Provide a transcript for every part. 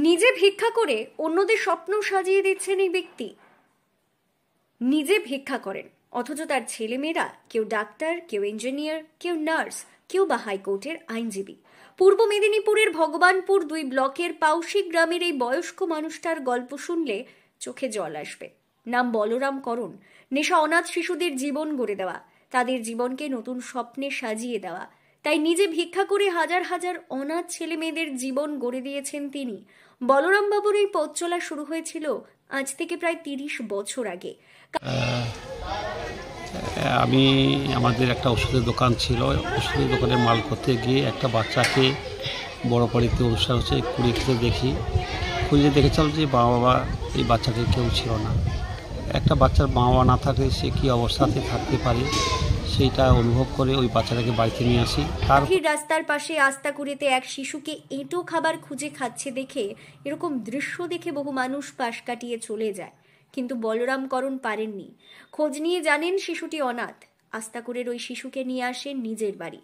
নিজে ভিক্ষা করে অন্যদের স্বপ্ন সাজিয়ে দিচ্ছেন এই ব্যক্তি। নিজে ভিক্ষা করেন, অথচ তার ছেলেমেয়েরা কেউ ডাক্তার, কেউ ইঞ্জিনিয়ার, কেউ নার্স, কেউ বা হাইকোর্টের আইনজীবী। পূর্ব মেদিনীপুরের ভগবানপুর 2 ব্লকের পাউশি গ্রামের এই বয়স্ক মানুষটার গল্প শুনলে চোখে জল আসবে। নাম বলরাম করণ। নেশা অনাথ শিশুদের জীবন গড়ে দেওয়া, তাদের জীবনকে নতুন স্বপ্নে সাজিয়ে দেওয়া। তাই নিজে ভিক্ষা করে হাজার হাজার অনাথ ছেলে মেয়েদের জীবন গড়ে দিয়েছেন তিনি। বলরাম বাবুর এই পথ চলা শুরু হয়েছিল আজ থেকে প্রায় 30 বছর আগে। আমি আমাদের একটা ওষুধের দোকান ছিল, ওষুধের দোকানে মাল করতে গিয়ে একটা বাচ্চাকে বড় বাড়িতে অনুষ্ঠান হচ্ছে কুড়িয়ে খেতে দেখি। খুঁজে দেখেছিলাম যে বাবা এই বাচ্চাকে কেউ ছিল না। একটা বাচ্চার বাবা না থাকলে সে কী অবস্থাতে থাকতে পারে সেইটা অনুভব করে ওই বাচ্চাটাকে বাড়িতে নিয়ে আসি। তার রাস্তার পাশে আস্তাকুড়িতে এক শিশুকে এঁটো খাবার খুঁজে খাচ্ছে দেখে, এরকম দৃশ্য দেখে বহু মানুষ পাশ কাটিয়ে চলে যায়, কিন্তু বলরাম করণ পারেননি। খোঁজ নিয়ে জানেন শিশুটি অনাথ। আস্তাকুড়ের ওই শিশুকে নিয়ে আসেন নিজের বাড়ি।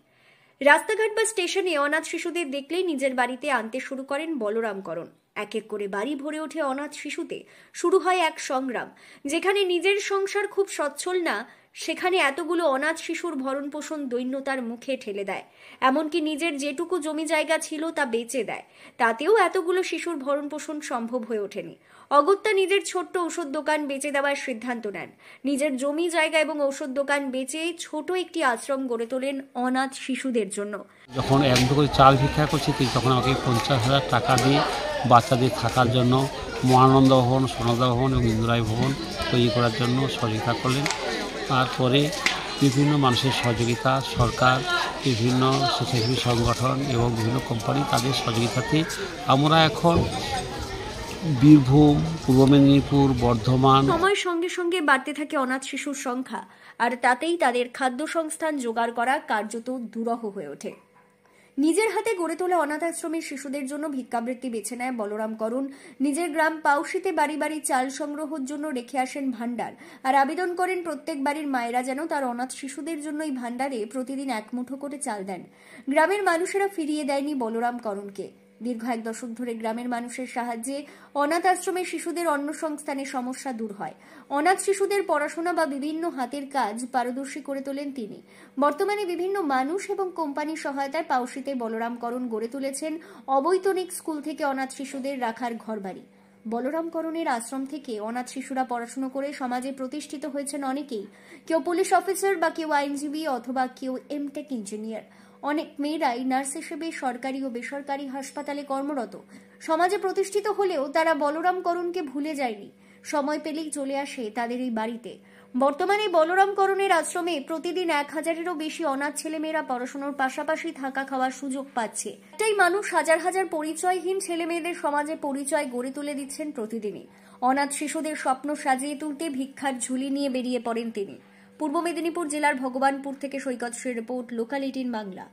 রাস্তাঘাট বা স্টেশনে অনাথ শিশুদের দেখলেই নিজের বাড়িতে আনতে শুরু করেন বলরাম করণ। এক এক করে বাড়ি ভরে ওঠে অনাথ শিশুতে। শুরু হয় এক সংগ্রাম। যেখানে নিজের সংসার খুব সচ্ছল না, সেখানে এতগুলো অনাথ শিশুর ভরণ পোষণ দৈন্যতার মুখে ঠেলে দেয়। এমনকি নিজের যেটুকু জমি জায়গা ছিল তা বেচে দেয়। তাতেও এতগুলো শিশুর ভরণ পোষণ সম্ভব হয়ে ওঠেনি। অগত্যা নিজের ছোট্ট ঔষধ দোকান বেচে দেওয়ার সিদ্ধান্ত নেন। নিজের জমি জায়গা এবং ঔষধ দোকান বেচে ছোট একটি আশ্রম গড়ে তোলেন অনাথ শিশুদের জন্য। যখন এক দুটো চাল ভিক্ষা করছি তখন আমাকে 50,000 টাকা দিয়ে বাচ্চাদের থাকার জন্য মহানন্দ ভবন, সোনাদা ভবন এবং ইন্দুরাই ভবন তৈরি করার জন্য সহযোগিতা করলেন। তারপরে বিভিন্ন মানুষের সহযোগিতা, সরকার, বিভিন্ন স্বেচ্ছাসেবী সংগঠন এবং বিভিন্ন কোম্পানি তাদের সহযোগিতাতে আমরা এখন বীরভূম, পূর্ব মেদিনীপুর, বর্ধমান। সময়ের সঙ্গে সঙ্গে বাড়তে থাকে অনাথ শিশুর সংখ্যা, আর তাতেই তাদের খাদ্য সংস্থান জোগাড় করা কার্যত দুরূহ হয়ে ওঠে। নিজের হাতে গড়ে তোলা অনাথ আশ্রমের শিশুদের জন্য ভিক্ষাবৃত্তি বেছে নেয় বলরাম করণ। নিজের গ্রাম পাউশিতে বাড়ি বাড়ি চাল সংগ্রহের জন্য রেখে আসেন ভান্ডার, আর আবেদন করেন প্রত্যেক বাড়ির মায়েরা যেন তার অনাথ শিশুদের জন্য এই ভান্ডারে প্রতিদিন 1 মুঠো করে চাল দেন। গ্রামের মানুষেরা ফিরিয়ে দেয়নি বলরাম করণকে। দীর্ঘ 1 দশক ধরে গ্রামের মানুষের সাহায্যে অনাথ আশ্রমের শিশুদের অন্ন সংস্থানের সমস্যা দূর হয়। অনাথ শিশুদের পড়াশোনা বা বিভিন্ন হাতের কাজ পারদর্শী করে তোলেন তিনি। বর্তমানে বিভিন্ন মানুষ এবং কোম্পানির সহায়তায় পাউশিতে বলরাম করণ গড়ে তুলেছেন অবৈতনিক স্কুল থেকে অনাথ শিশুদের রাখার ঘরবাড়ি। বলরাম করণের আশ্রম থেকে অনাথ শিশুরা পড়াশোনা করে সমাজে প্রতিষ্ঠিত হয়েছেন অনেকেই। কেউ পুলিশ অফিসার বা কেউ আইনজীবী অথবা কেউ এমটেক ইঞ্জিনিয়ার। অনেক মেয়েরাই নার্স হিসেবে সরকারি ও বেসরকারি হাসপাতালে কর্মরত। সমাজে প্রতিষ্ঠিত হলেও তারা বলরাম করণকে ভুলে যায়নি। সময় পেলেই চলে আসে তাদের এই বাড়িতে। বর্তমানে বলরাম করণের আশ্রমে প্রতিদিন 1000-এরও বেশি অনাথ ছেলেমেয়েরা পড়াশোনার পাশাপাশি থাকা খাওয়ার সুযোগ পাচ্ছে। একটাই মানুষ হাজার হাজার পরিচয়হীন ছেলেমেয়েদের সমাজে পরিচয় গড়ে তুলে দিচ্ছেন প্রতিদিনই। অনাথ শিশুদের স্বপ্ন সাজিয়ে তুলতে ভিক্ষার ঝুলি নিয়ে বেরিয়ে পড়েন তিনি। পূর্ব মেদিনীপুর জেলার ভগবানপুর থেকে সৈকত শ্রীর রিপোর্ট, লোকাল 18 বাংলা।